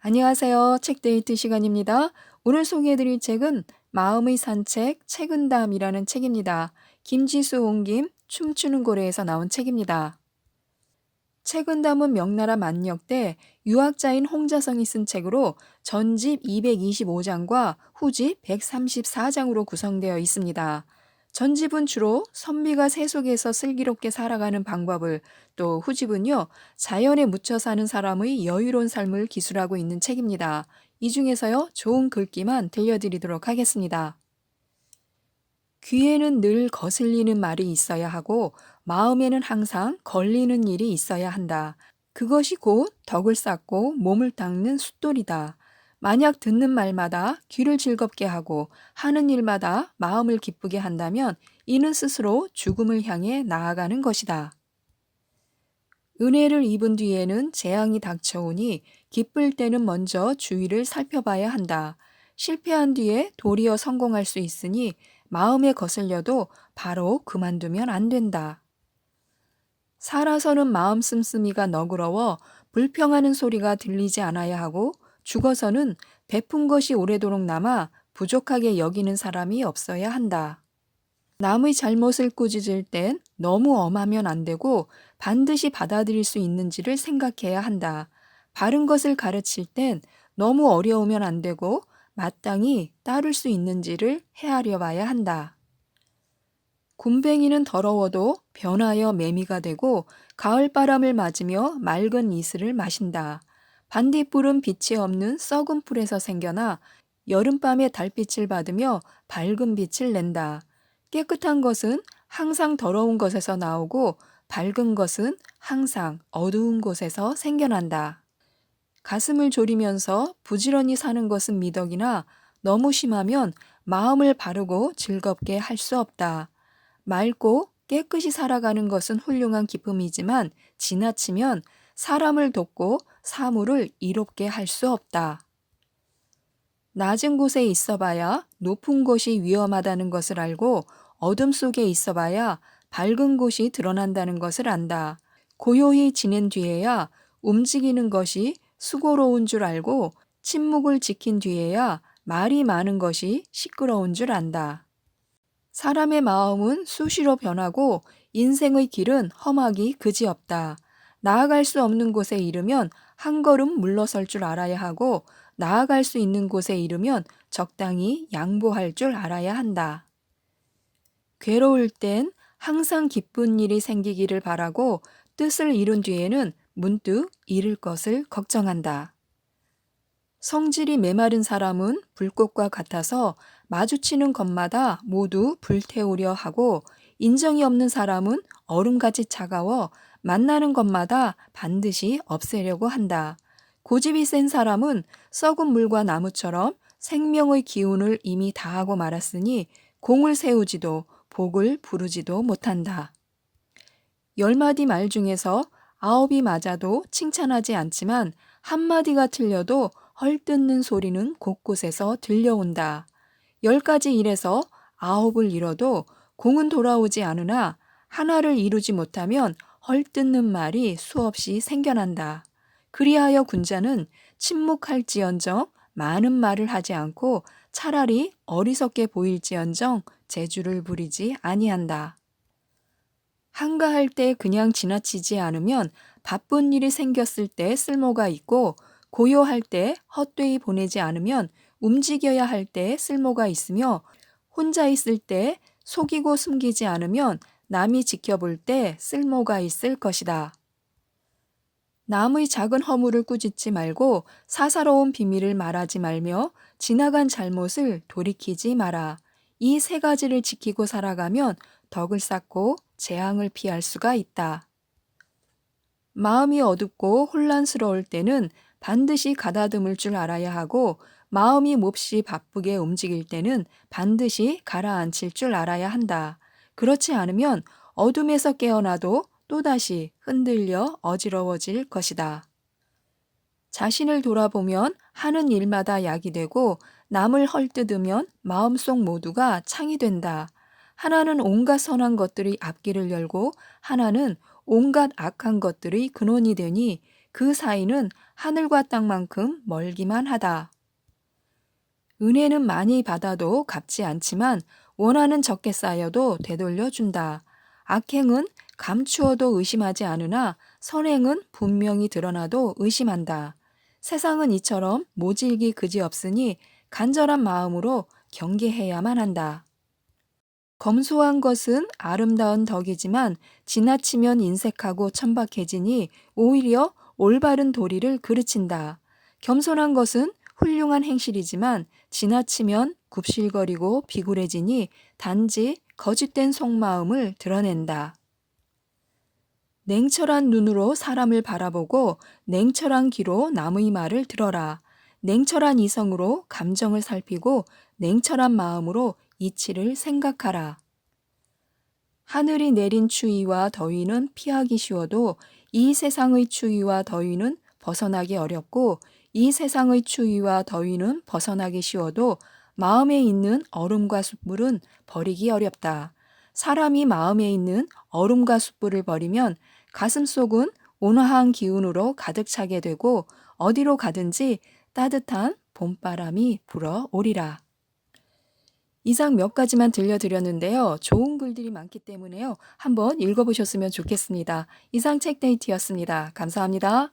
안녕하세요. 책데이트 시간입니다. 오늘 소개해드릴 책은 마음의 산책, 책은담이라는 책입니다. 김지수 옹김, 춤추는 고래에서 나온 책입니다. 책은담은 명나라 만력 때 유학자인 홍자성이 쓴 책으로 전집 225장과 후집 134장으로 구성되어 있습니다. 전집은 주로 선비가 세속에서 슬기롭게 살아가는 방법을, 또 후집은요, 자연에 묻혀 사는 사람의 여유로운 삶을 기술하고 있는 책입니다. 이 중에서요, 좋은 글귀만 들려드리도록 하겠습니다. 귀에는 늘 거슬리는 말이 있어야 하고 마음에는 항상 걸리는 일이 있어야 한다. 그것이 곧 덕을 쌓고 몸을 닦는 숫돌이다. 만약 듣는 말마다 귀를 즐겁게 하고 하는 일마다 마음을 기쁘게 한다면 이는 스스로 죽음을 향해 나아가는 것이다. 은혜를 입은 뒤에는 재앙이 닥쳐오니 기쁠 때는 먼저 주위를 살펴봐야 한다. 실패한 뒤에 도리어 성공할 수 있으니 마음에 거슬려도 바로 그만두면 안 된다. 살아서는 마음 씀씀이가 너그러워 불평하는 소리가 들리지 않아야 하고 죽어서는 베푼 것이 오래도록 남아 부족하게 여기는 사람이 없어야 한다. 남의 잘못을 꾸짖을 땐 너무 엄하면 안 되고 반드시 받아들일 수 있는지를 생각해야 한다. 바른 것을 가르칠 땐 너무 어려우면 안 되고 마땅히 따를 수 있는지를 헤아려 봐야 한다. 굼벵이는 더러워도 변하여 매미가 되고 가을바람을 맞으며 맑은 이슬을 마신다. 반딧불은 빛이 없는 썩은 풀에서 생겨나 여름밤의 달빛을 받으며 밝은 빛을 낸다. 깨끗한 것은 항상 더러운 것에서 나오고 밝은 것은 항상 어두운 곳에서 생겨난다. 가슴을 졸이면서 부지런히 사는 것은 미덕이나 너무 심하면 마음을 바르고 즐겁게 할 수 없다. 맑고 깨끗이 살아가는 것은 훌륭한 기쁨이지만 지나치면 사람을 돕고 사물을 이롭게 할 수 없다. 낮은 곳에 있어봐야 높은 곳이 위험하다는 것을 알고 어둠 속에 있어봐야 밝은 곳이 드러난다는 것을 안다. 고요히 지낸 뒤에야 움직이는 것이 수고로운 줄 알고 침묵을 지킨 뒤에야 말이 많은 것이 시끄러운 줄 안다. 사람의 마음은 수시로 변하고 인생의 길은 험하기 그지없다. 나아갈 수 없는 곳에 이르면 한 걸음 물러설 줄 알아야 하고 나아갈 수 있는 곳에 이르면 적당히 양보할 줄 알아야 한다. 괴로울 땐 항상 기쁜 일이 생기기를 바라고 뜻을 이룬 뒤에는 문득 잃을 것을 걱정한다. 성질이 메마른 사람은 불꽃과 같아서 마주치는 것마다 모두 불태우려 하고 인정이 없는 사람은 얼음같이 차가워 만나는 것마다 반드시 없애려고 한다. 고집이 센 사람은 썩은 물과 나무처럼 생명의 기운을 이미 다하고 말았으니 공을 세우지도 복을 부르지도 못한다. 10마디 말 중에서 9이 맞아도 칭찬하지 않지만 한마디가 틀려도 헐뜯는 소리는 곳곳에서 들려온다. 10가지 일에서 9을 잃어도 공은 돌아오지 않으나 하나를 이루지 못하면 헐뜯는 말이 수없이 생겨난다. 그리하여 군자는 침묵할지언정 많은 말을 하지 않고 차라리 어리석게 보일지언정 재주를 부리지 아니한다. 한가할 때 그냥 지나치지 않으면 바쁜 일이 생겼을 때 쓸모가 있고 고요할 때 헛되이 보내지 않으면 움직여야 할 때 쓸모가 있으며 혼자 있을 때 속이고 숨기지 않으면 남이 지켜볼 때 쓸모가 있을 것이다. 남의 작은 허물을 꾸짖지 말고 사사로운 비밀을 말하지 말며 지나간 잘못을 돌이키지 마라. 이 3가지를 지키고 살아가면 덕을 쌓고 재앙을 피할 수가 있다. 마음이 어둡고 혼란스러울 때는 반드시 가다듬을 줄 알아야 하고 마음이 몹시 바쁘게 움직일 때는 반드시 가라앉힐 줄 알아야 한다. 그렇지 않으면 어둠에서 깨어나도 또다시 흔들려 어지러워질 것이다. 자신을 돌아보면 하는 일마다 약이 되고 남을 헐뜯으면 마음속 모두가 창이 된다. 하나는 온갖 선한 것들이 앞길을 열고 하나는 온갖 악한 것들의 근원이 되니 그 사이는 하늘과 땅만큼 멀기만 하다. 은혜는 많이 받아도 갚지 않지만 원하는 적게 쌓여도 되돌려준다. 악행은 감추어도 의심하지 않으나 선행은 분명히 드러나도 의심한다. 세상은 이처럼 모질기 그지없으니 간절한 마음으로 경계해야만 한다. 검소한 것은 아름다운 덕이지만 지나치면 인색하고 천박해지니 오히려 올바른 도리를 그르친다. 겸손한 것은 훌륭한 행실이지만 지나치면 굽실거리고 비굴해지니 단지 거짓된 속마음을 드러낸다. 냉철한 눈으로 사람을 바라보고 냉철한 귀로 남의 말을 들어라. 냉철한 이성으로 감정을 살피고 냉철한 마음으로 이치를 생각하라. 하늘이 내린 추위와 더위는 피하기 쉬워도 이 세상의 추위와 더위는 벗어나기 어렵고 이 세상의 추위와 더위는 벗어나기 쉬워도 마음에 있는 얼음과 숯불은 버리기 어렵다. 사람이 마음에 있는 얼음과 숯불을 버리면 가슴속은 온화한 기운으로 가득 차게 되고 어디로 가든지 따뜻한 봄바람이 불어오리라. 이상 몇 가지만 들려드렸는데요. 좋은 글들이 많기 때문에요. 한번 읽어보셨으면 좋겠습니다. 이상 책데이트였습니다. 감사합니다.